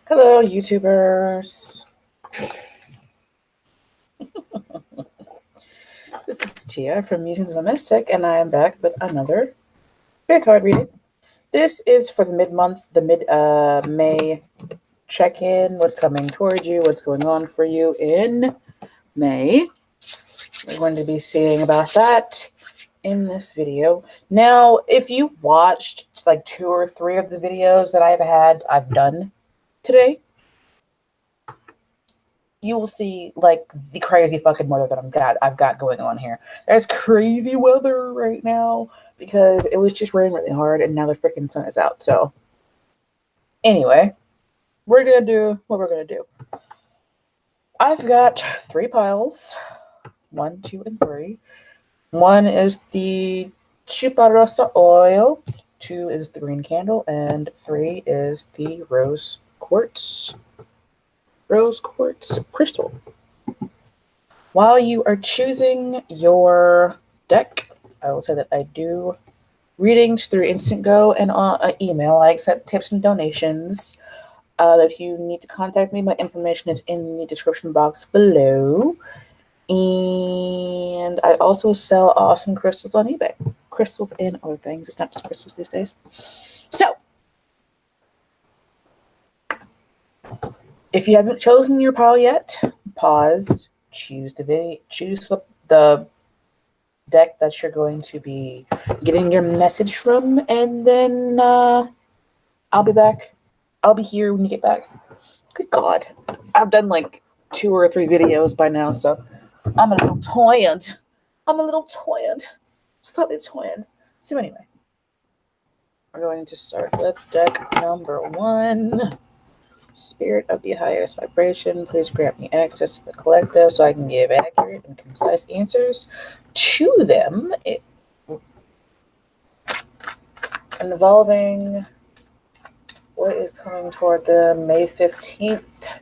Hello, YouTubers. This is Tia from Musings of a Mystic, and I am back with another spirit card reading. This is for the mid-month, the May check-in, what's coming towards you, what's going on for you in May. We're going to be seeing about that in this video. Now, if you watched like 2 or 3 of the videos that I've done today, you will see like the crazy fucking weather that I've got going on here. There's crazy weather right now because it was just raining really hard and now the freaking sun is out. So anyway, we're gonna do what we're gonna do. I've got 3 piles, 1, 2, and 3. 1 is the Chuparosa oil, 2 is the green candle, and 3 is the rose quartz crystal. While you are choosing your deck, I will say that I do readings through Instant Go and email. I accept tips and donations. If you need to contact me, my information is in the description box below. And I also sell awesome crystals on eBay. Crystals and other things. It's not just crystals these days. So, if you haven't chosen your pile yet, pause, choose the deck that you're going to be getting your message from, and then I'll be back. I'll be here when you get back. Good God. I've done like 2 or 3 videos by now, so I'm a little tired. Slightly tired. So anyway, we're going to start with deck number 1. Spirit of the highest vibration, please grant me access to the collective so I can give accurate and concise answers to them, involving what is coming toward the May 15th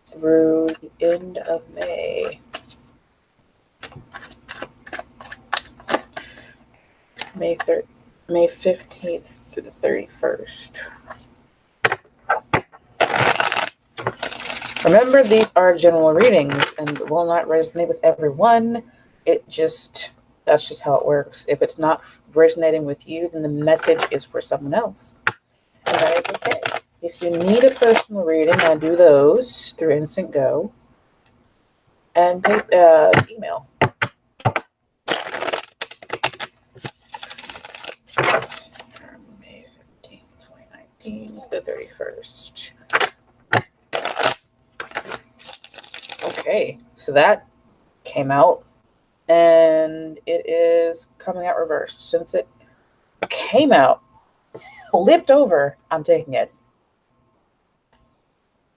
through the end of May. May 15th through the 31st. Remember, these are general readings and will not resonate with everyone. That's just how it works. If it's not resonating with you, then the message is for someone else. And that is okay. If you need a personal reading, I do those through Instant Go and email. May 15th, 2019, the 31st. Okay, so that came out, and it is coming out reversed. Since it came out, flipped over, I'm taking it.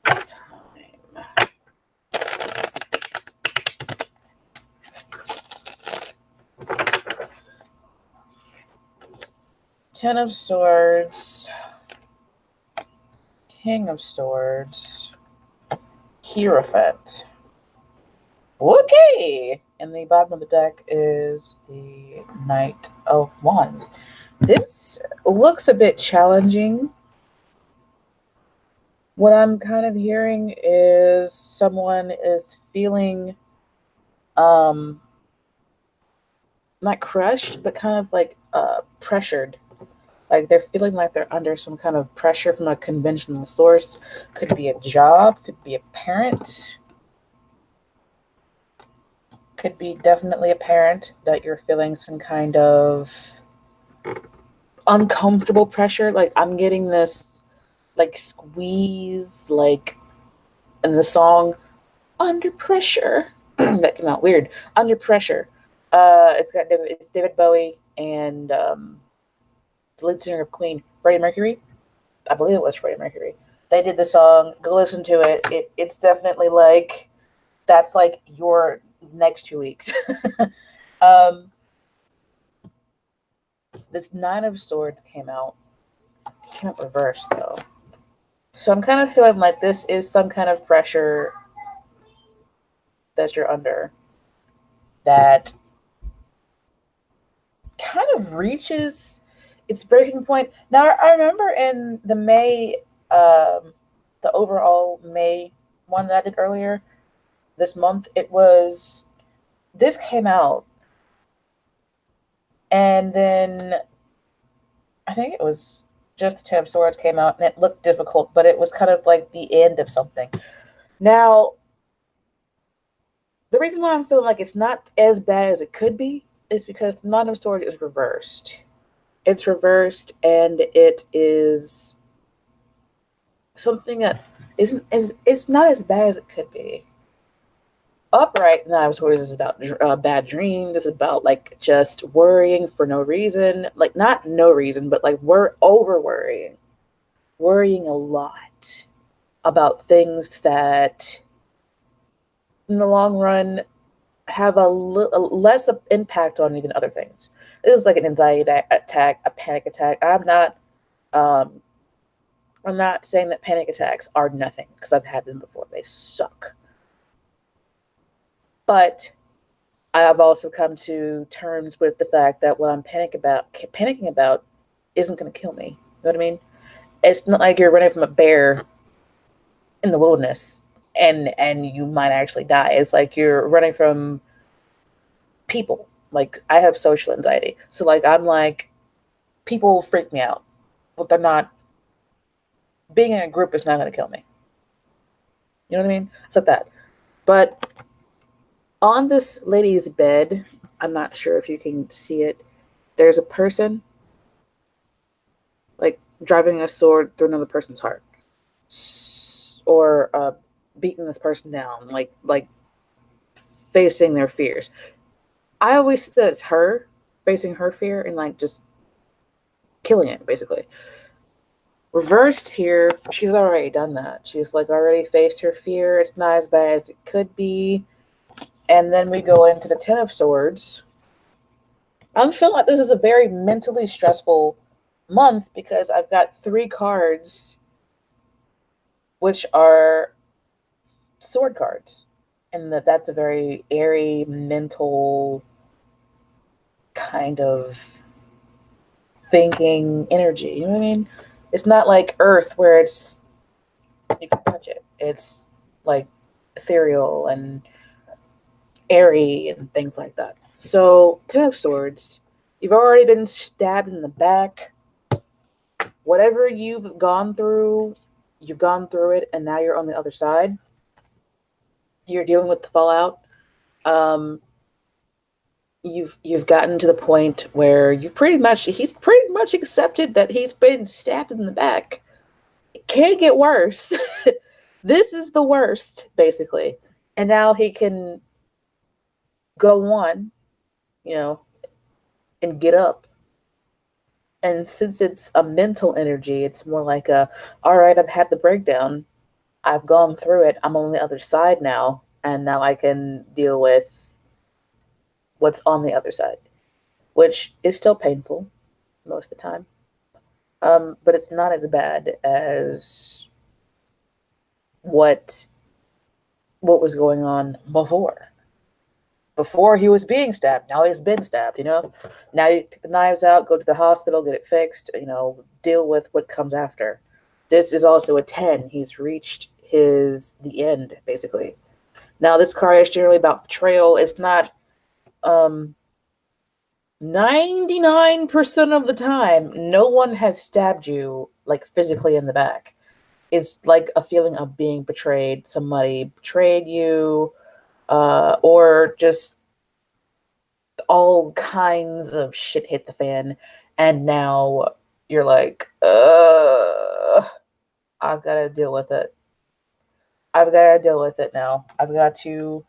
This time. 10 of Swords, King of Swords, Hierophant. Okay, and the bottom of the deck is the Knight of Wands. This looks a bit challenging. What I'm kind of hearing is someone is feeling not crushed, but kind of like pressured. Like they're feeling like they're under some kind of pressure from a conventional source. Could be a job, could be a parent. Could be definitely apparent that you're feeling some kind of uncomfortable pressure. Like I'm getting this like squeeze, like in the song Under Pressure. That came out weird. Under Pressure. It's David Bowie and the lead singer of Queen, Freddie Mercury. I believe it was Freddie Mercury. They did the song. Go listen to it. It's definitely like that's like your next 2 weeks. This 9 of Swords came out. It came out reversed though. So I'm kind of feeling like this is some kind of pressure that you're under that kind of reaches its breaking point. Now I remember in the May, the the overall May one that I did earlier this month, this came out, and then I think it was just the Ten of Swords came out, and it looked difficult, but it was kind of like the end of something. Now, the reason why I'm feeling like it's not as bad as it could be is because the Nine of Swords is reversed. It's reversed, and it is something that isn't as, it's not as bad as it could be. Upright Nine of Swords is about bad dreams. It's about like just worrying for no reason, like not no reason, but like we're over worrying a lot about things that in the long run have a less impact on even other things. This is like an anxiety attack, a panic attack. Um, I'm not saying that panic attacks are nothing because I've had them before. They suck. But I have also come to terms with the fact that what I'm panicking about isn't going to kill me. You know what I mean? It's not like you're running from a bear in the wilderness and you might actually die. It's like you're running from people. Like I have social anxiety. So like I'm like people freak me out. But they're not being in a group is not gonna kill me. You know what I mean? It's like that. But on this lady's bed, I'm not sure if you can see it, there's a person like driving a sword through another person's heart. Or beating this person down, like facing their fears. I always see that it's her facing her fear and like just killing it, basically. Reversed here, she's already done that. She's like already faced her fear. It's not as bad as it could be. And then we go into the Ten of Swords. I'm feeling like this is a very mentally stressful month because I've got 3 cards which are sword cards. And that's a very airy, mental kind of thinking energy. You know what I mean? It's not like Earth where it's you can touch it. It's like ethereal and airy and things like that. So, Ten of Swords, you've already been stabbed in the back. Whatever you've gone through it, and now you're on the other side. You're dealing with the fallout. You've gotten to the point where he's pretty much accepted that he's been stabbed in the back. It can't get worse. This is the worst, basically. And now he can go on, you know, and get up. And since it's a mental energy, it's more like all right, I've had the breakdown. I've gone through it. I'm on the other side now. And now I can deal with what's on the other side, which is still painful most of the time. But it's not as bad as what was going on before. Before he was being stabbed, now he's been stabbed, you know? Now you take the knives out, go to the hospital, get it fixed, you know, deal with what comes after. This is also a 10. He's reached the end, basically. Now this card is generally about betrayal. It's not 99% of the time, no one has stabbed you like physically in the back. It's like a feeling of being betrayed. Somebody betrayed you, or just all kinds of shit hit the fan, and now you're like, I've got to deal with it. I've got to deal with it now. I've got to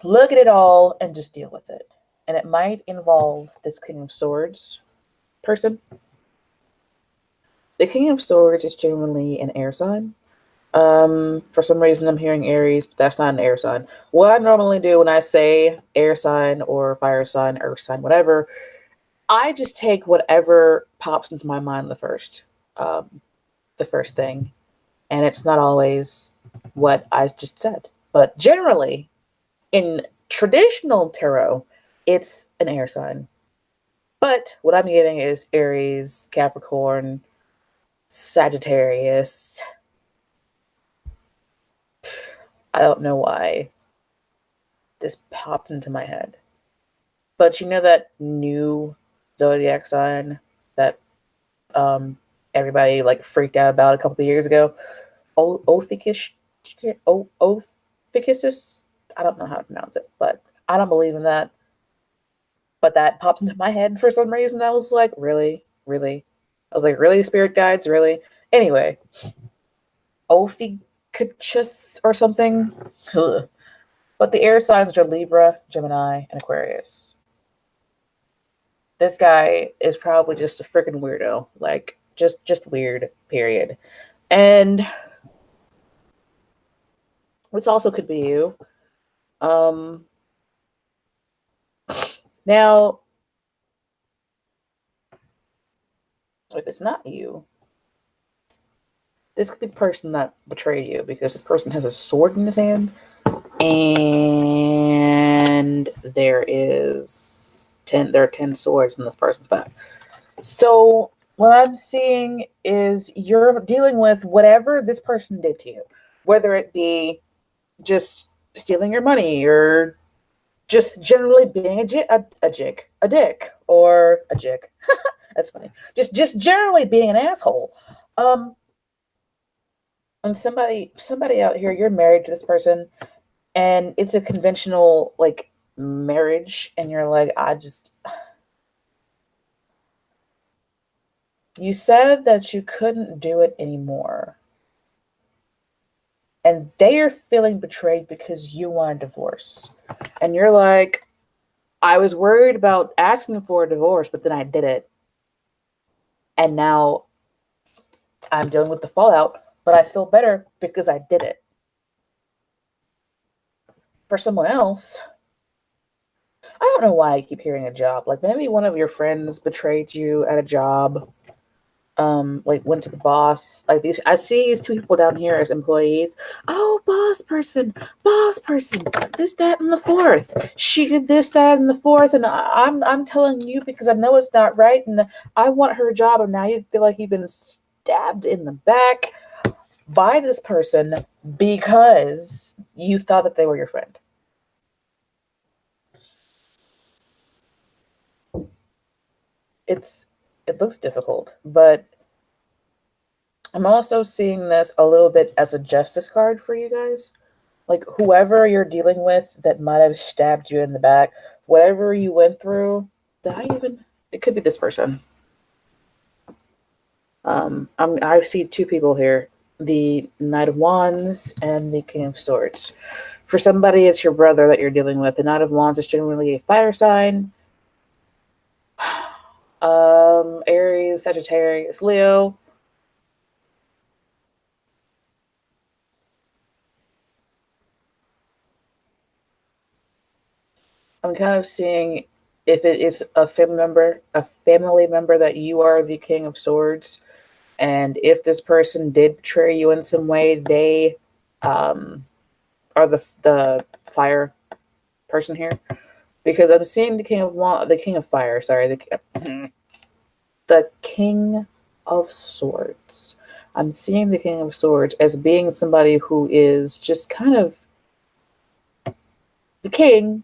look at it all and just deal with it. And it might involve this King of Swords person. The King of Swords is generally an air sign. For some reason I'm hearing Aries, but that's not an air sign. What I normally do when I say air sign or fire sign, earth sign, whatever, I just take whatever pops into my mind the first thing. And it's not always what I just said. But generally, in traditional tarot, it's an air sign. But what I'm getting is Aries, Capricorn, Sagittarius. I don't know why this popped into my head. But you know that new zodiac sign that everybody like freaked out about a couple of years ago? Ophiuchus? Ophiuchus? I don't know how to pronounce it, but I don't believe in that. But that popped into my head for some reason. I was like, really? Really? I was like, really, spirit guides? Really? Anyway, Ophiuchus or something. Ugh. But the air signs are Libra, Gemini, and Aquarius. This guy is probably just a freaking weirdo. Like, just weird, period. And this also could be you. Now, if it's not you, this could be the person that betrayed you because this person has a sword in his hand, and there are 10 swords in this person's back. So what I'm seeing is you're dealing with whatever this person did to you, whether it be just stealing your money or just generally being a dick, or a jick. That's funny. Just generally being an asshole. And somebody out here, you're married to this person, and it's a conventional like marriage, and you're like, you said that you couldn't do it anymore. And they are feeling betrayed because you want a divorce. And you're like, I was worried about asking for a divorce, but then I did it. And now I'm dealing with the fallout, but I feel better because I did it. For someone else, I don't know why I keep hearing a job. Like maybe one of your friends betrayed you at a job. Like went to the boss. Like these, I see these two people down here as employees. Oh, boss person, this, that, and the fourth. She did this, that, and the fourth, and I'm telling you because I know it's not right, and I want her job, and now you feel like you've been stabbed in the back by this person because you thought that they were your friend. It looks difficult, but I'm also seeing this a little bit as a justice card for you guys. Like whoever you're dealing with that might have stabbed you in the back, whatever you went through, it could be this person. I see two people here, the Knight of Wands and the King of Swords. For somebody, it's your brother that you're dealing with. The Knight of Wands is generally a fire sign. Aries, Sagittarius, Leo. I'm kind of seeing if it is a family member that you are the King of Swords, and if this person did betray you in some way, they are the fire person here, because I'm seeing the King of Fire. Sorry, the King of Swords. I'm seeing the King of Swords as being somebody who is just kind of the king,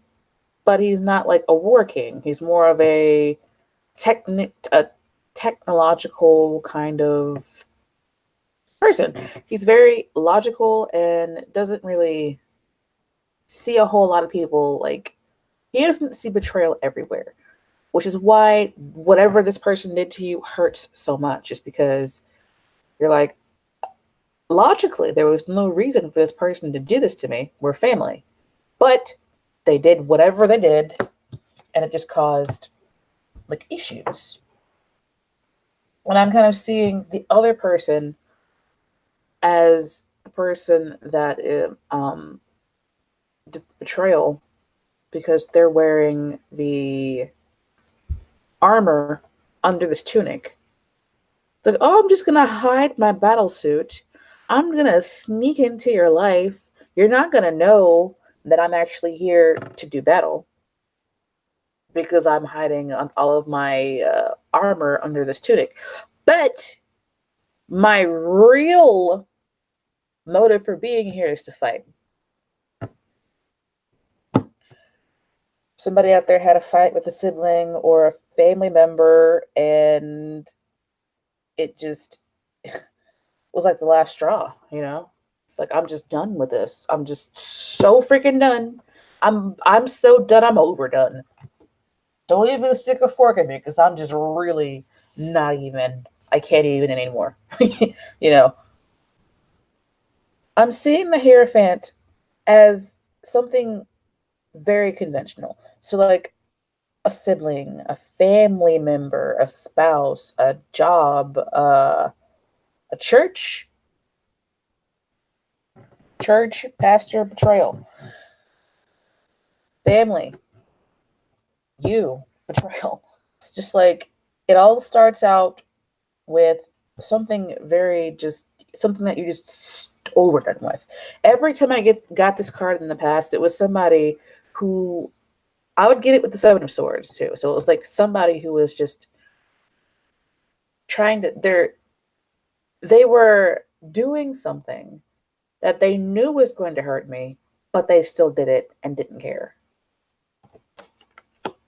but he's not like a war king. He's more of a technological kind of person. He's very logical and doesn't really see a whole lot of people. Like, he doesn't see betrayal everywhere, which is why whatever this person did to you hurts so much, just because you're like, logically, there was no reason for this person to do this to me. We're family. But they did whatever they did, and it just caused like issues. When I'm kind of seeing the other person as the person that did the betrayal, because they're wearing the armor under this tunic. It's like, oh, I'm just gonna hide my battle suit. I'm gonna sneak into your life. You're not gonna know that I'm actually here to do battle, because I'm hiding all of my armor under this tunic. But My real motive for being here is to fight. Somebody out there had a fight with a sibling or a family member, and it just was like the last straw, you know? It's like, I'm just done with this. I'm just so freaking done. I'm so done. I'm overdone. Don't even stick a fork in me because I'm just really not even. I can't even anymore. You know, I'm seeing the Hierophant as something very conventional. So, like a sibling, a family member, a spouse, a job, a church, pastor, betrayal, family, you, betrayal. It's just like it all starts out with something very just something that you just overdone with. Every time I got this card in the past, it was somebody who I would get it with the Seven of Swords too. So it was like somebody who was just trying to they were doing something that they knew was going to hurt me, but they still did it and didn't care.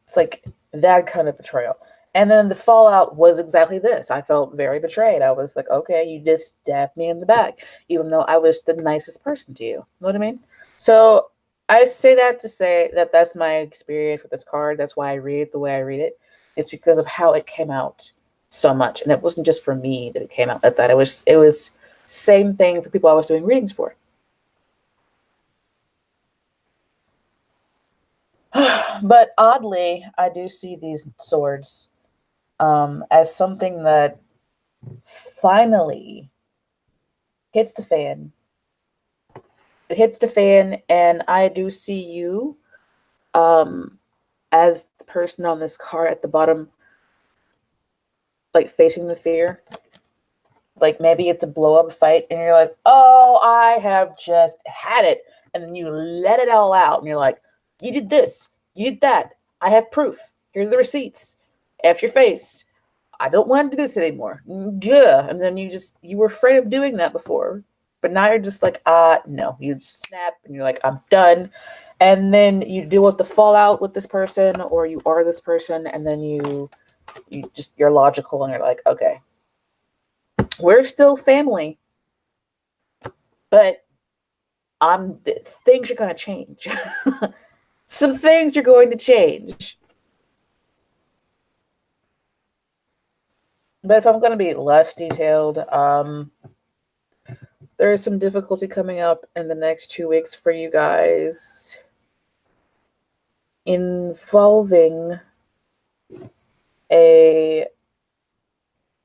It's like that kind of betrayal. And then the fallout was exactly this. I felt very betrayed. I was like, okay, you just stabbed me in the back, even though I was the nicest person to you. You know what I mean? So I say that to say that that's my experience with this card. That's why I read it the way I read it. It's because of how it came out so much. And it wasn't just for me that it came out like that. It was same thing for people I was doing readings for. But oddly, I do see these swords as something that finally hits the fan. It hits the fan, and I do see you um, as the person on this card at the bottom, like facing the fear. Like maybe it's a blow up fight, and you're like, oh, I have just had it. And then you let it all out, and you're like, you did this, you did that. I have proof. Here are the receipts. F your face. I don't want to do this anymore. Yeah. And then you were afraid of doing that before. But now you're just like, no. You just snap and you're like, I'm done. And then you deal with the fallout with this person, or you are this person, and then you're logical and you're like, okay, we're still family, but things are gonna change. Some things are going to change. But if I'm going to be less detailed, there is some difficulty coming up in the next 2 weeks for you guys involving a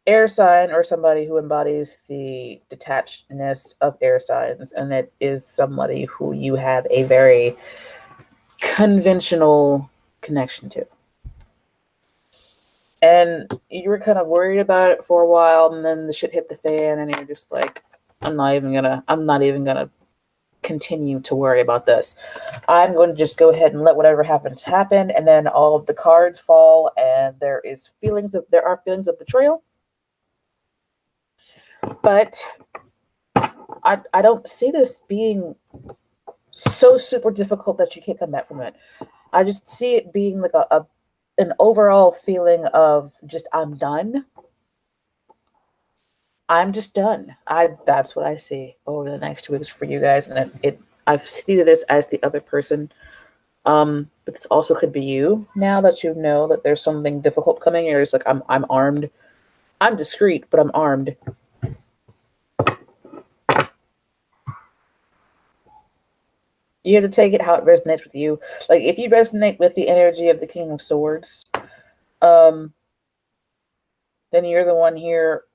air sign or somebody who embodies the detachedness of air signs, and it is somebody who you have a very conventional connection to. And you were kind of worried about it for a while, and then the shit hit the fan, and you're just like, I'm not even gonna continue to worry about this. I'm going to just go ahead and let whatever happens happen, and then all of the cards fall, and there are feelings of betrayal. But I don't see this being so super difficult that you can't come back from it. I just see it being like an overall feeling of just I'm done. I'm just done. That's what I see over the next 2 weeks for you guys, and I see this as the other person. But this also could be you. Now that you know that there's something difficult coming, you're just like I'm armed. I'm discreet, but I'm armed. You have to take it how it resonates with you. Like if you resonate with the energy of the King of Swords, then you're the one here.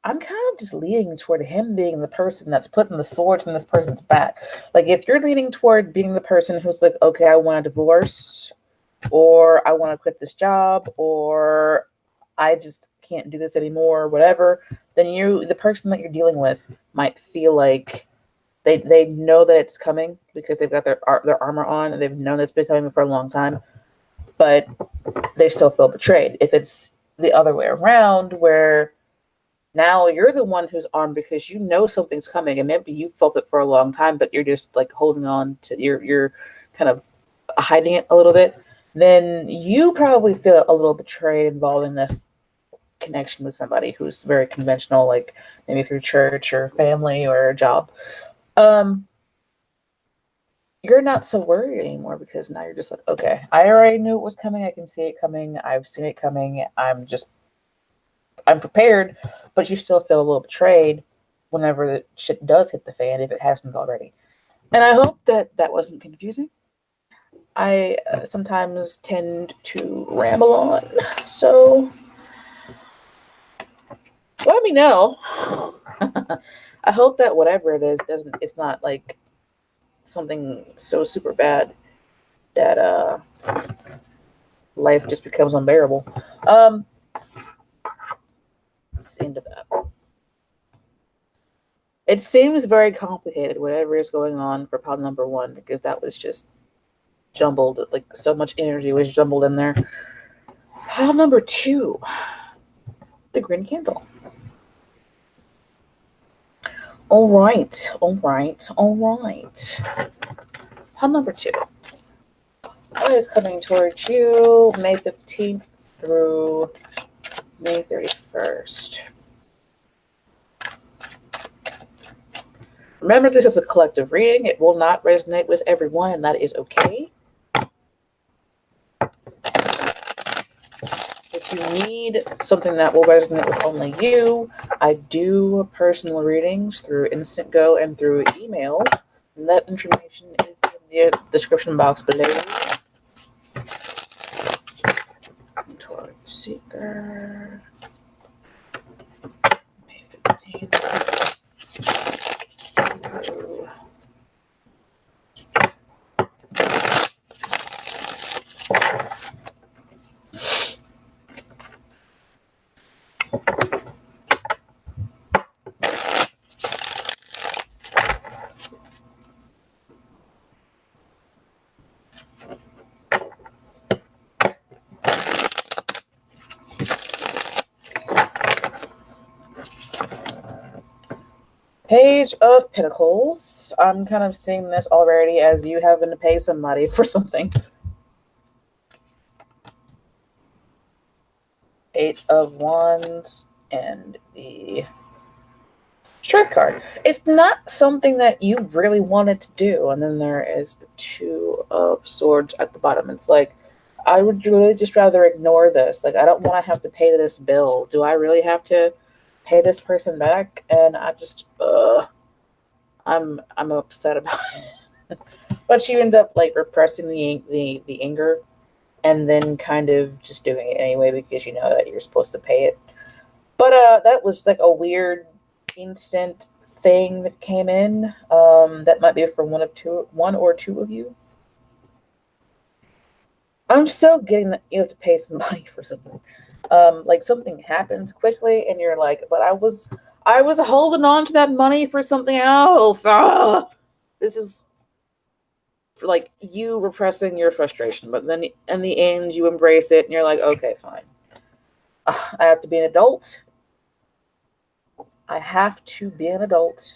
I'm kind of just leaning toward him being the person that's putting the swords in this person's back. Like if you're leaning toward being the person who's like, okay, I want a divorce, or I want to quit this job, or I just can't do this anymore, or whatever, then the person that you're dealing with might feel like they know that it's coming because they've got their armor on and they've known that it's been coming for a long time, but they still feel betrayed. If it's the other way around, where Now you're the one who's armed because you know something's coming, and maybe you felt it for a long time, but you're just like holding on to you're kind of hiding it a little bit. Then you probably feel a little betrayed involving this connection with somebody who's very conventional, like maybe through church or family or a job. Um, you're not so worried anymore because now you're just like, okay, I already knew it was coming. I can see it coming. I've seen it coming. I'm prepared, but you still feel a little betrayed whenever the shit does hit the fan, if it hasn't already. And I hope that that wasn't confusing. I sometimes tend to ramble on, so let me know. I hope that whatever it is doesn't. It's not like something so super bad that life just becomes unbearable. That's the end of that. It seems very complicated, whatever is going on for pile number one, because that was just jumbled. Like so much energy was jumbled in there. Pile number two, the green candle. All right, all right, all right. Pile number two. What is coming towards you May 15th through May 31st? Remember, this is a collective reading. It will not resonate with everyone, and that is okay. If you need something that will resonate with only you, I do personal readings through Instant Go and through email. And that information is in the description box below. Torch Seeker. May 15th. Page of Pentacles. I'm kind of seeing this already as you having to pay somebody for something. Eight of Wands and the Strength card. It's not something that you really wanted to do. And then there is the Two of Swords at the bottom. It's like, I would really just rather ignore this. Like, I don't want to have to pay this bill. Do I really have to pay this person back? And I just, I'm upset about it. But you end up like repressing the anger and then kind of just doing it anyway because you know that you're supposed to pay it. But that was like a weird instant thing that came in. That might be for one or two of you. I'm still getting that you have to pay somebody for something. Like something happens quickly and you're like, but I was holding on to that money for something else. This is for like you repressing your frustration, but then in the end you embrace it and you're like, okay, fine. I have to be an adult. I have to be an adult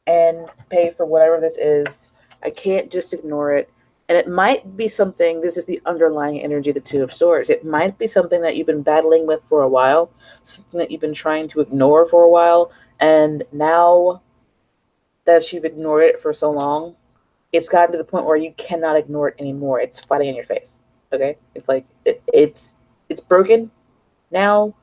and pay for whatever this is. I can't just ignore it. And it might be something, this is the underlying energy of the Two of Swords. It might be something that you've been battling with for a while, something that you've been trying to ignore for a while. And now that you've ignored it for so long, it's gotten to the point where you cannot ignore it anymore. It's fighting in your face. Okay? It's like, it's broken now,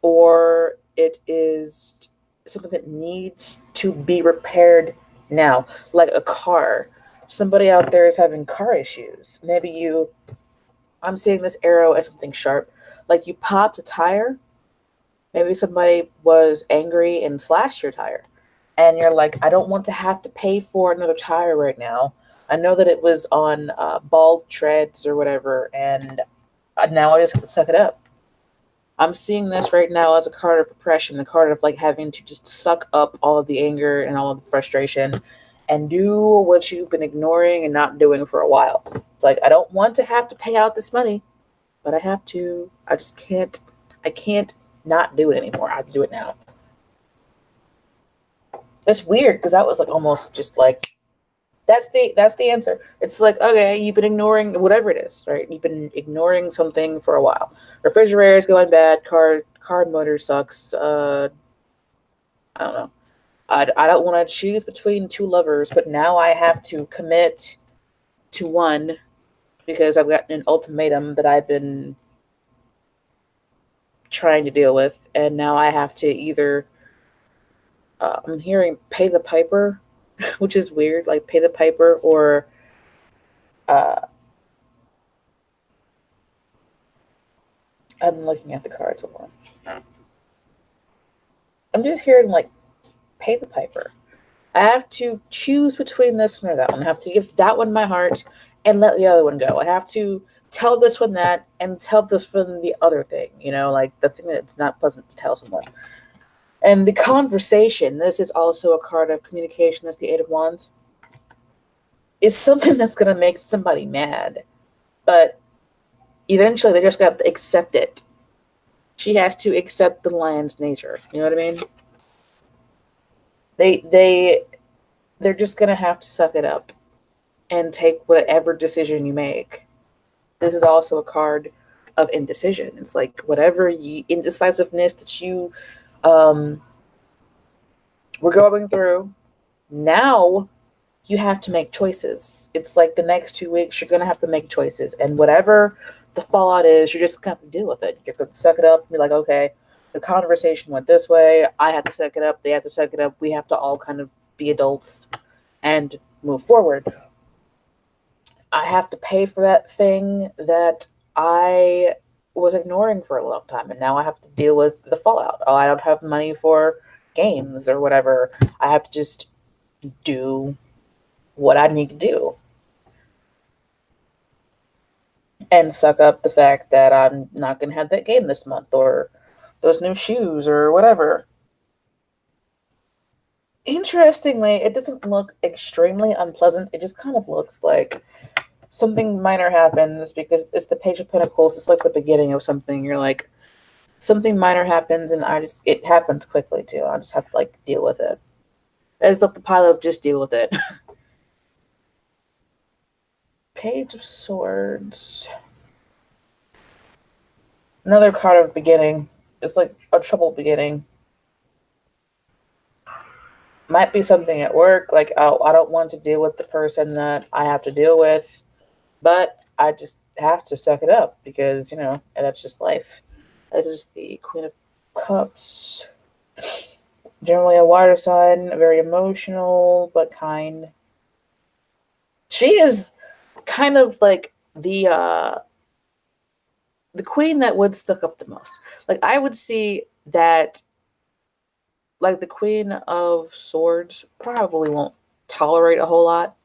or it is something that needs to be repaired now, like a car. Somebody out there is having car issues. Maybe I'm seeing this arrow as something sharp, like you popped a tire. Maybe somebody was angry and slashed your tire, and you're like, I don't want to have to pay for another tire right now. I know that it was on bald treads or whatever, and now I just have to suck it up. I'm seeing this right now as a card of repression, a card of like having to just suck up all of the anger and all of the frustration and do what you've been ignoring and not doing for a while. It's like, I don't want to have to pay out this money, but I have to. I just can't. I can't not do it anymore. I have to do it now. It's weird because that was like almost just like that's the answer. It's like, okay, you've been ignoring whatever it is, right? You've been ignoring something for a while. Refrigerator's going bad. Car motor sucks. I don't know. I don't want to choose between two lovers, but now I have to commit to one because I've gotten an ultimatum that I've been trying to deal with, and now I have to either. I'm hearing pay the piper, which is weird, like pay the piper, or uh, I'm looking at the cards. Hold on. I'm just hearing like pay the piper. I have to choose between this one or that one. I have to give that one my heart and let the other one go. I have to tell this one that and tell this one the other thing, like the thing that's not pleasant to tell someone. And the conversation, this is also a card of communication, that's the Eight of Wands, is something that's going to make somebody mad. But eventually they just got to accept it. She has to accept the lion's nature. You know what I mean? They're just going to have to suck it up and take whatever decision you make. This is also a card of indecision. It's like whatever indecisiveness that you were going through, now you have to make choices. It's like the next 2 weeks, you're going to have to make choices. And whatever the fallout is, you're just going to have to deal with it. You're going to suck it up and be like, okay, the conversation went this way. I have to suck it up. They have to suck it up. We have to all kind of be adults and move forward. I have to pay for that thing that I was ignoring for a long time, and now I have to deal with the fallout. Oh, I don't have money for games or whatever. I have to just do what I need to do and suck up the fact that I'm not going to have that game this month or those new shoes or whatever. Interestingly, it doesn't look extremely unpleasant. It just kind of looks like something minor happens because it's the Page of Pentacles. It's like the beginning of something. You're like, something minor happens and it happens quickly too. I just have to like deal with it. It's like the pile of just deal with it. Page of Swords. Another card of beginning. It's like a troubled beginning. Might be something at work, like, oh, I don't want to deal with the person that I have to deal with, but I just have to suck it up because, and that's just life. That is the Queen of Cups. Generally a water sign, very emotional, but kind. She is kind of like the queen that would suck up the most. Like, I would see that, like, the Queen of Swords probably won't tolerate a whole lot,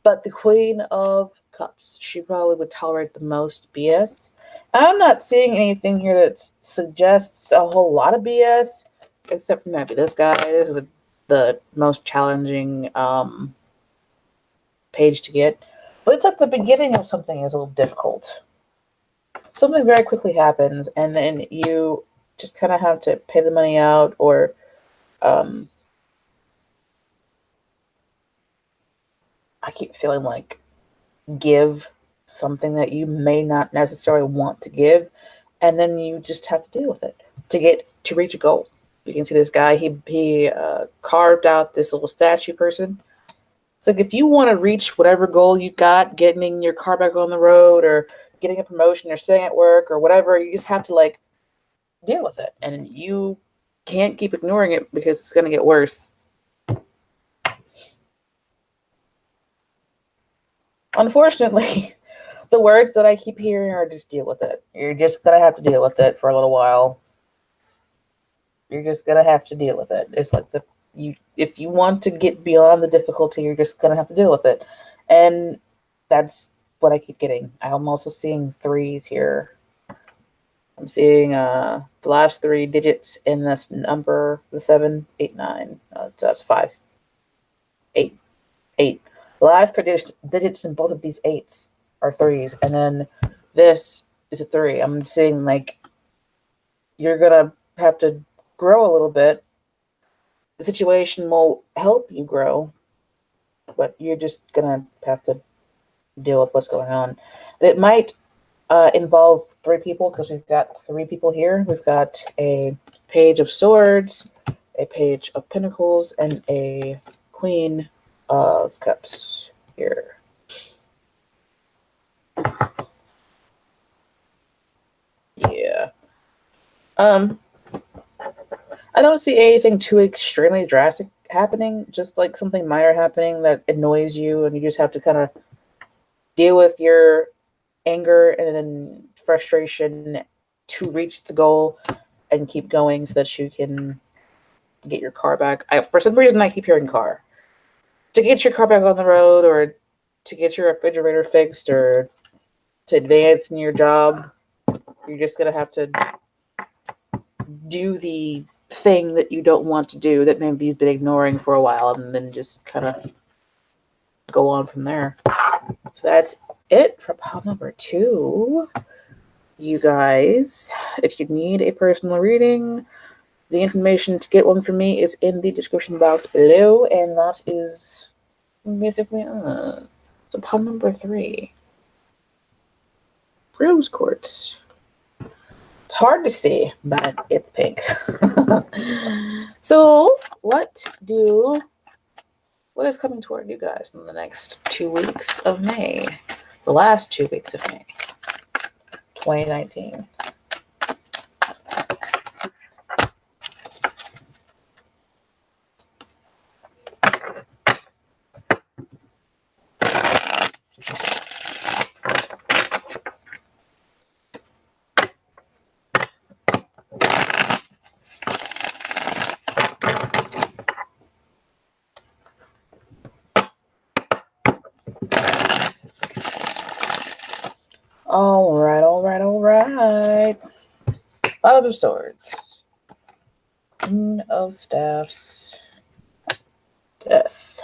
but the Queen of Cups, she probably would tolerate the most BS. I'm not seeing anything here that suggests a whole lot of BS, except for maybe this guy. This is the most challenging page to get. But it's like the beginning of something is a little difficult. Something very quickly happens, and then you just kind of have to pay the money out, or I keep feeling like give something that you may not necessarily want to give, and then you just have to deal with it to reach a goal. You can see this guy, he carved out this little statue person. It's like, if you want to reach whatever goal you got, getting your car back on the road or getting a promotion or staying at work or whatever, you just have to like deal with it, and you can't keep ignoring it because it's going to get worse. Unfortunately, the words that I keep hearing are just deal with it. You're just going to have to deal with it for a little while. You're just going to have to deal with it. It's like if you want to get beyond the difficulty, you're just going to have to deal with it. And that's what I keep getting. I'm also seeing threes here. I'm seeing the last 3 digits in this number, the 7, 8, 9. That's 5. 8. 8. The last 3 digits in both of these 8s are 3s. And then this is a 3. I'm seeing like you're going to have to grow a little bit the situation will help you grow, but you're just gonna have to deal with what's going on. It might involve three people because we've got three people here. We've got a page of swords, a page of pentacles, and a queen of cups here. Yeah. I don't see anything too extremely drastic happening, just like something minor happening that annoys you, and you just have to kind of deal with your anger and then frustration to reach the goal and keep going so that you can get your car back. For some reason, I keep hearing car. To get your car back on the road, or to get your refrigerator fixed, or to advance in your job, you're just going to have to do the thing that you don't want to do that maybe you've been ignoring for a while, and then just kind of go on from there. So that's it for pile number 2. You guys, if you need a personal reading, the information to get one from me is in the description box below, and that is basically so pile number 3. Rose quartz. It's hard to see, but it's pink. So, what is coming toward you guys in the next 2 weeks of May? The last 2 weeks of May, 2019. All right. Five of Swords, Queen of Staffs, Death,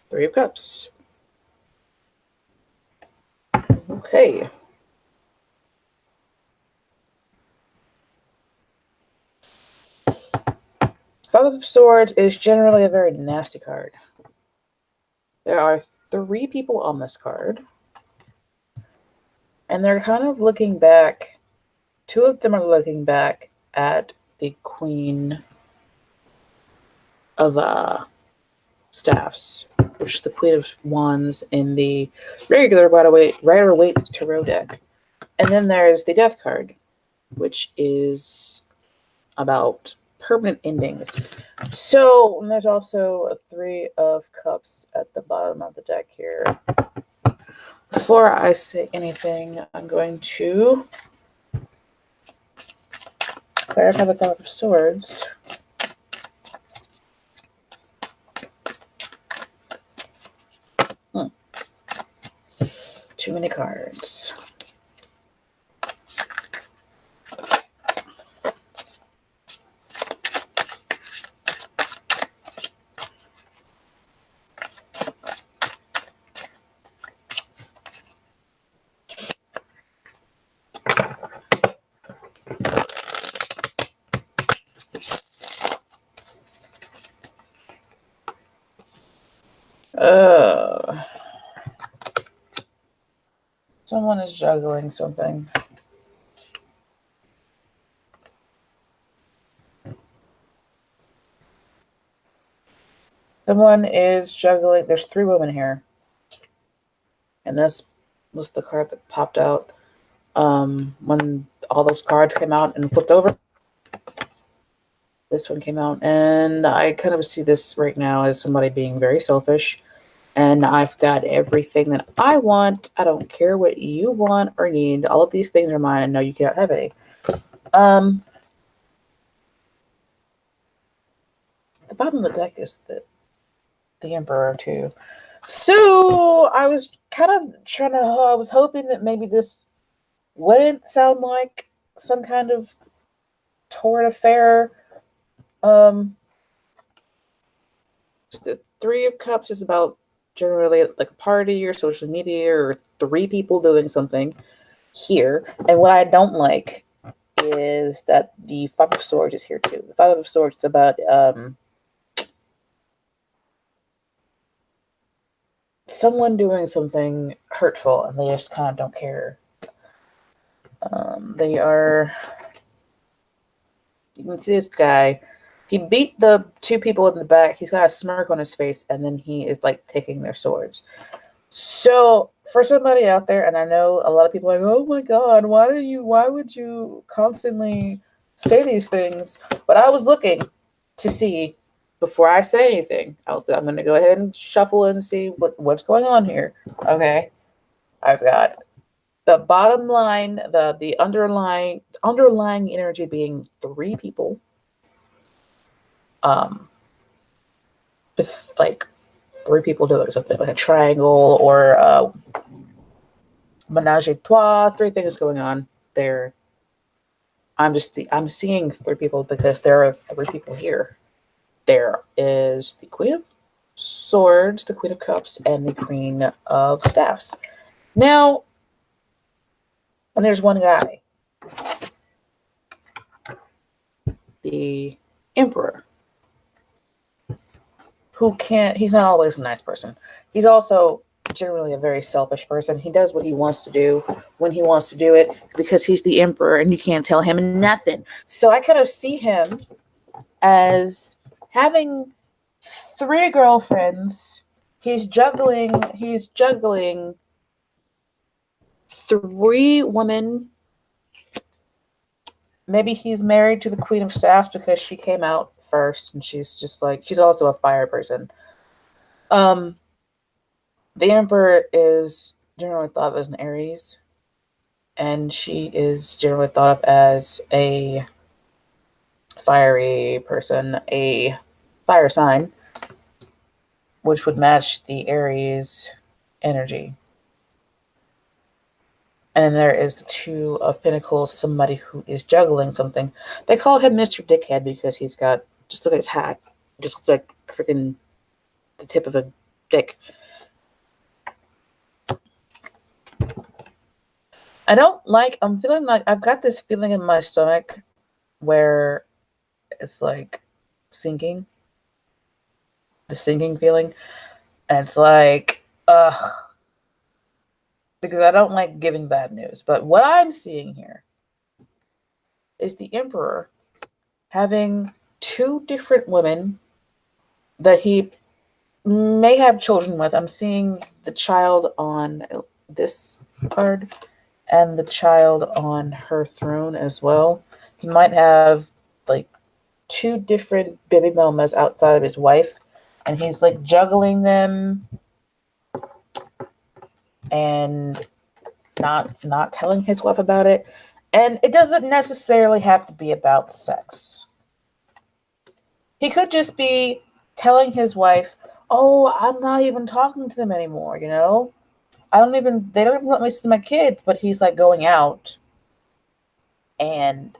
Three of Cups. Okay. Five of Swords is generally a very nasty card. There are 3 people on this card, and they're kind of looking back. 2 of them are looking back at the Queen of Staffs, which is the Queen of Wands in the regular Rider-Waite Tarot deck. And then there's the Death card, which is about permanent endings. So, and there's also a 3 of Cups at the bottom of the deck here. Before I say anything, I'm going to clarify the Five of Swords. Too many cards. Someone is juggling something. Someone is juggling. There's 3 women here. And this was the card that popped out when all those cards came out and flipped over. This one came out, and I kind of see this right now as somebody being very selfish. And I've got everything that I want. I don't care what you want or need. All of these things are mine, and no, you cannot have any. The bottom of the deck is the Emperor too. So I was kind of I was hoping that maybe this wouldn't sound like some kind of torrid affair. The 3 of Cups is about generally like a party or social media or 3 people doing something here. And what I don't like is that the Five of Swords is here too. The Five of Swords is about someone doing something hurtful and they just kind of don't care. They are. You can see this guy. He beat the two people in the back. He's got a smirk on his face, and then he is like taking their swords. So for somebody out there, and I know a lot of people are like, oh my God, why would you constantly say these things? But I was looking to see before I say anything. I'm going to go ahead and shuffle and see what's going on here. Okay. I've got the bottom line, the underlying energy being three people. With like three people doing something like a triangle or menage a trois, three things going on there. I'm seeing three people because there are three people here. There is the Queen of Swords, the Queen of Cups, and the Queen of Staffs. Now, and there's one guy, the Emperor, he's not always a nice person. He's also generally a very selfish person. He does what he wants to do when he wants to do it because he's the Emperor and you can't tell him nothing. So I kind of see him as having three girlfriends. He's juggling three women. Maybe he's married to the Queen of Staffs because she came out first and she's also a fire person. The Emperor is generally thought of as an Aries, and she is generally thought of as a fiery person, a fire sign, which would match the Aries energy. And there is the Two of Pentacles, somebody who is juggling something. They call him Mr. Dickhead because he's got, just look at his hat, just looks like freaking the tip of a dick. I'm feeling like I've got this feeling in my stomach where it's like sinking. The sinking feeling. And it's like, because I don't like giving bad news. But what I'm seeing here is the Emperor having two different women that he may have children with. I'm seeing the child on this card and the child on her throne as well. He might have like two different baby mamas outside of his wife, and he's like juggling them and not telling his wife about it. And it doesn't necessarily have to be about sex. He could just be telling his wife, oh, I'm not even talking to them anymore, you know? They don't even let me see my kids, but he's like going out and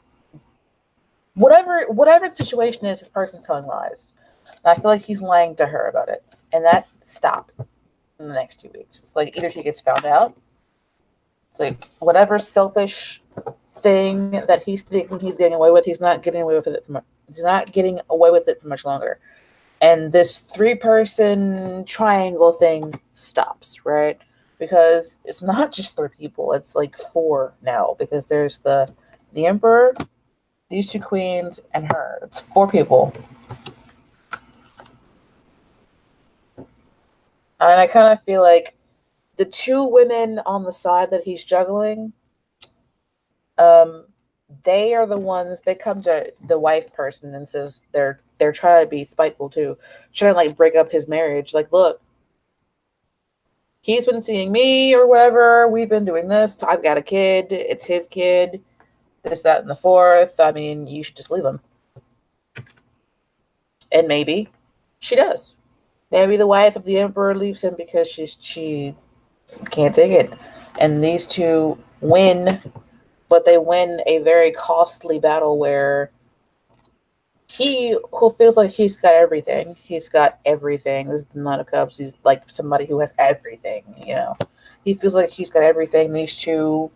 whatever the situation is, this person's telling lies. And I feel like he's lying to her about it. And that stops in the next 2 weeks. It's like either he gets found out, it's like whatever selfish thing that he's thinking he's getting away with, he's not getting away with it for much longer. And this 3-person triangle thing stops, right? Because it's not just 3 people, it's like 4 now, because there's the Emperor, these 2 queens, and her. It's 4 people. And I kind of feel like the 2 women on the side that he's juggling, they are the ones, they come to the wife person and says they're trying to be spiteful too, trying to like break up his marriage. Like, look, he's been seeing me or whatever. We've been doing this. I've got a kid. It's his kid. This, that, and the fourth. I mean, you should just leave him. And maybe she does. Maybe the wife of the Emperor leaves him because she can't take it. And these 2 win, but they win a very costly battle where he who feels like he's got everything. He's got everything. This is the Nine of Cups. He's like somebody who has everything, you know. He feels like he's got everything. These 2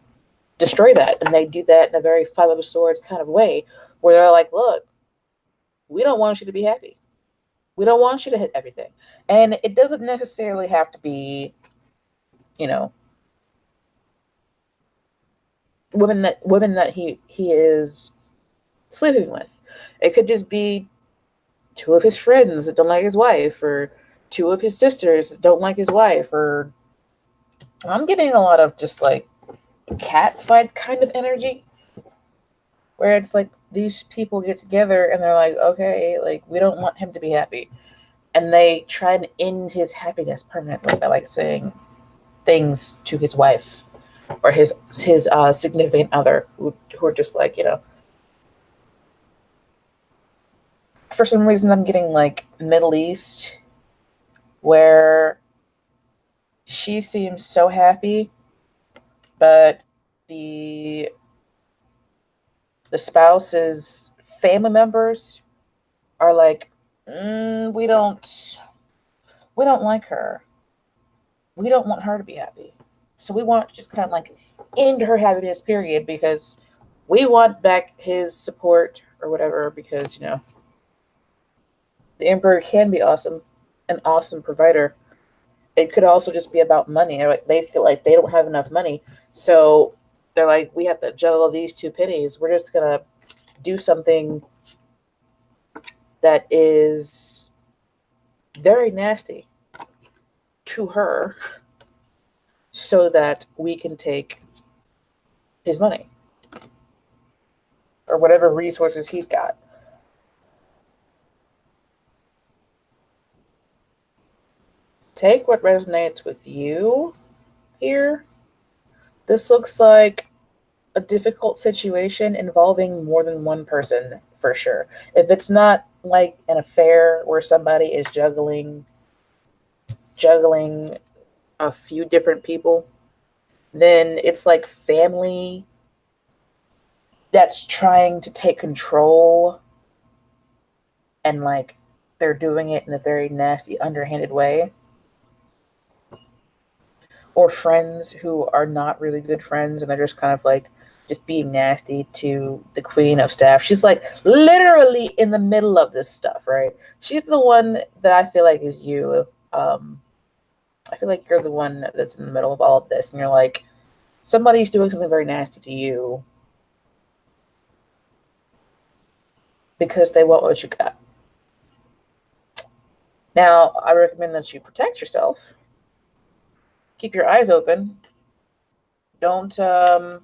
destroy that. And they do that in a very Five of Swords kind of way, where they're like, look, we don't want you to be happy. We don't want you to hit everything. And it doesn't necessarily have to be, you know, women that he is sleeping with. It could just be two of his friends that don't like his wife, or two of his sisters that don't like his wife, or I'm getting a lot of just like cat fight kind of energy, where it's like these people get together and they're like, okay, like we don't want him to be happy, and they try and end his happiness permanently by like saying things to his wife or his significant other who are just like, for some reason I'm getting like Middle East, where she seems so happy, but the spouse's family members are like, we don't like her. We don't want her to be happy. So we want to just kind of like end her happiness period, because we want back his support or whatever, because, the emperor can be awesome, an awesome provider. It could also just be about money. They feel like they don't have enough money. So they're like, we have to juggle these two pennies. We're just going to do something that is very nasty to her so that we can take his money or whatever resources he's got. Take what resonates with you here. This looks like a difficult situation involving more than one person, for sure. If it's not like an affair where somebody is juggling a few different people, then it's like family that's trying to take control, and like they're doing it in a very nasty, underhanded way. Or friends who are not really good friends, and they're just kind of like just being nasty to the Queen of Staff. She's like literally in the middle of this stuff, right? She's the one that I feel like is you. I feel like you're the one that's in the middle of all of this, and you're like, somebody's doing something very nasty to you because they want what you got. Now, I recommend that you protect yourself. Keep your eyes open. Don't, wow,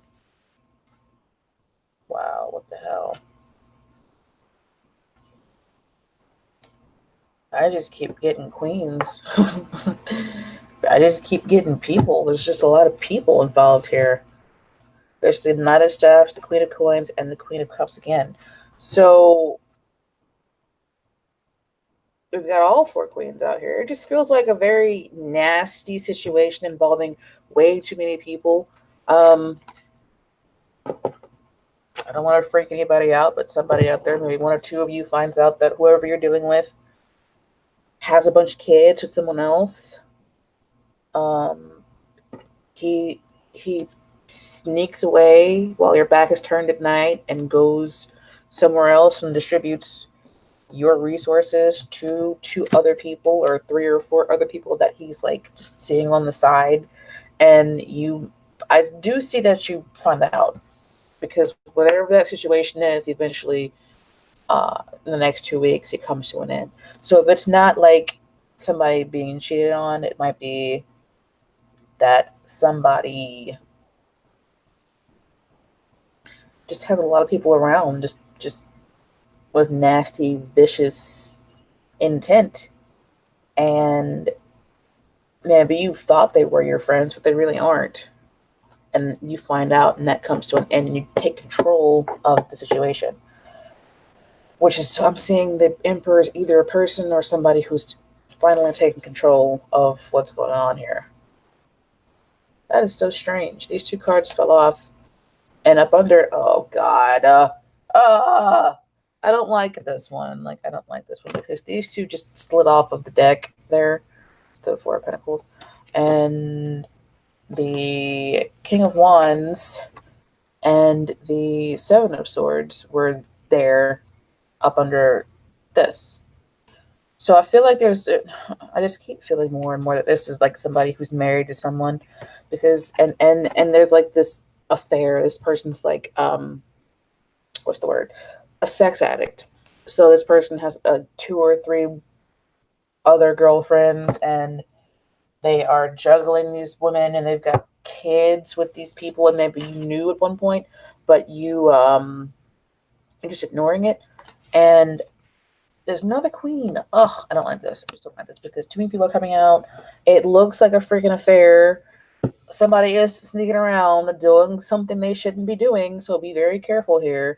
what the hell? I just keep getting queens. I just keep getting people. There's just a lot of people involved here. There's the Knight of Staffs, the Queen of Coins, and the Queen of Cups again. So we've got all four queens out here. It just feels like a very nasty situation involving way too many people. I don't want to freak anybody out, but somebody out there, maybe one or two of you, finds out that whoever you're dealing with has a bunch of kids with someone else. He sneaks away while your back is turned at night and goes somewhere else and distributes your resources to two other people or three or four other people that he's like just seeing on the side. And I do see that you find that out, because whatever that situation is, eventually in the next 2 weeks it comes to an end. So if it's not like somebody being cheated on, it might be that somebody just has a lot of people around, just with nasty, vicious intent. And maybe you thought they were your friends, but they really aren't. And you find out, and that comes to an end, and you take control of the situation. Which is, I'm seeing the Emperor is either a person or somebody who's finally taking control of what's going on here. That is so strange. These two cards fell off. And up under, oh God, I don't like this one. I don't like this one because these two just slid off of the deck there. It's the Four of Pentacles. And the King of Wands and the Seven of Swords were there up under this. So I feel like I just keep feeling more and more that this is like somebody who's married to someone, because and there's like this affair. This person's like what's the word? A sex addict. So this person has 2 or 3 other girlfriends, and they are juggling these women, and they've got kids with these people, and maybe you knew at one point, but you're just ignoring it. And there's another queen. Ugh, I don't like this. I just don't like this because too many people are coming out. It looks like a freaking affair. Somebody is sneaking around doing something they shouldn't be doing, so be very careful here.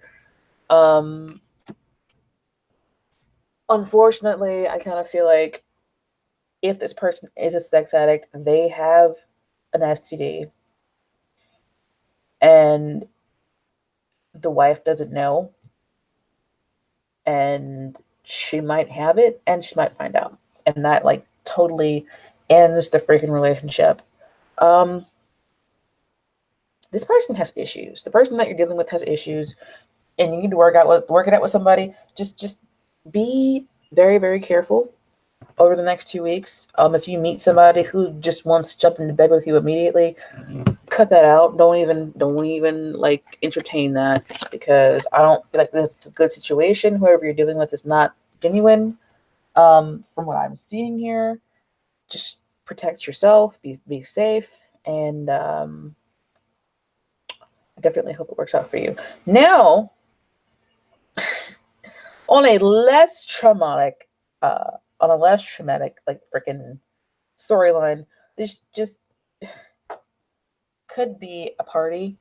Unfortunately, I kind of feel like if this person is a sex addict, they have an STD, and the wife doesn't know, and she might have it, and she might find out, and that like totally ends the freaking relationship. This person has issues. The person that you're dealing with has issues, and you need to work it out with somebody. Just be very, very careful over the next 2 weeks. If you meet somebody who just wants to jump into bed with you immediately, cut that out. Don't even like entertain that, because I don't feel like this is a good situation. Whoever you're dealing with is not genuine. From what I'm seeing here, just protect yourself, be safe, and I definitely hope it works out for you. Now, on a less traumatic like freaking storyline, this just could be a party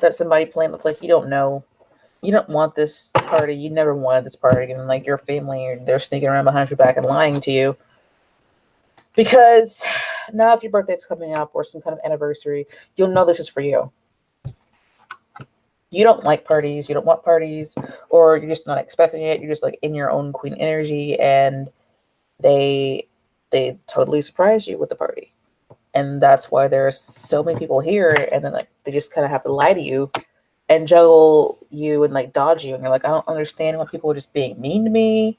that somebody planned. Looks like you don't know. You don't want this party. You never wanted this party, and like your family, they're sneaking around behind your back and lying to you. Because now, if your birthday's coming up or some kind of anniversary, you'll know this is for you. You don't like parties, you don't want parties, or you're just not expecting it. You're just like in your own queen energy, and they totally surprise you with the party. And that's why there's so many people here, and then like they just kind of have to lie to you and juggle you and like dodge you, and you're like, I don't understand why people are just being mean to me.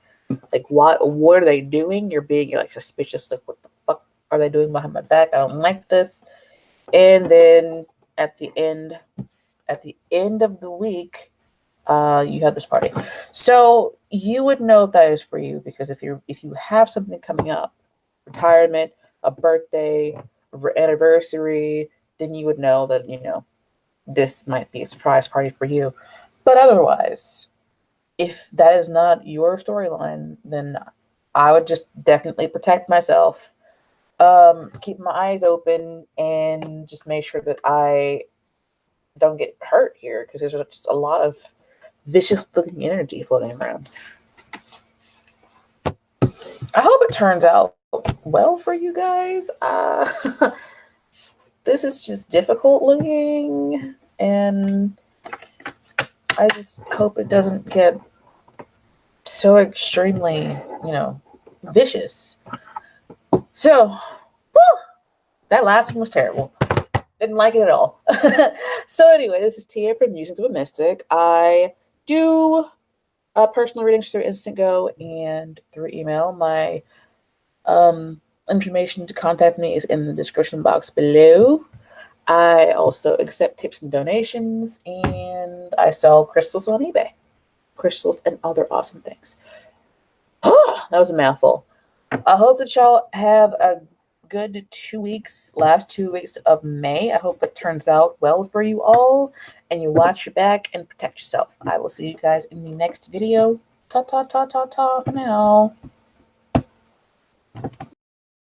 Like, what are they doing? You're like suspicious. Like, what the fuck are they doing behind my back? I don't like this. And then at the end of the week, you have this party. So you would know if that is for you, because if you have something coming up, retirement, a birthday, anniversary, then you would know that, this might be a surprise party for you. But otherwise, if that is not your storyline, then I would just definitely protect myself, keep my eyes open, and just make sure that I don't get hurt here, because there's just a lot of vicious looking energy floating around. I hope it turns out well for you guys. This is just difficult looking, and I just hope it doesn't get so extremely, vicious. So, whew, that last one was terrible. Didn't like it at all. So anyway, this is Tia from Musings of a Mystic. I do personal readings through Instant Go and through email. My information to contact me is in the description box below. I also accept tips and donations, and I sell crystals on eBay. Crystals and other awesome things. That was a mouthful. I hope that y'all have a good 2 weeks, last 2 weeks of May. I hope it turns out well for you all, and you watch your back and protect yourself. I will see you guys in the next video. Ta ta ta ta ta for now.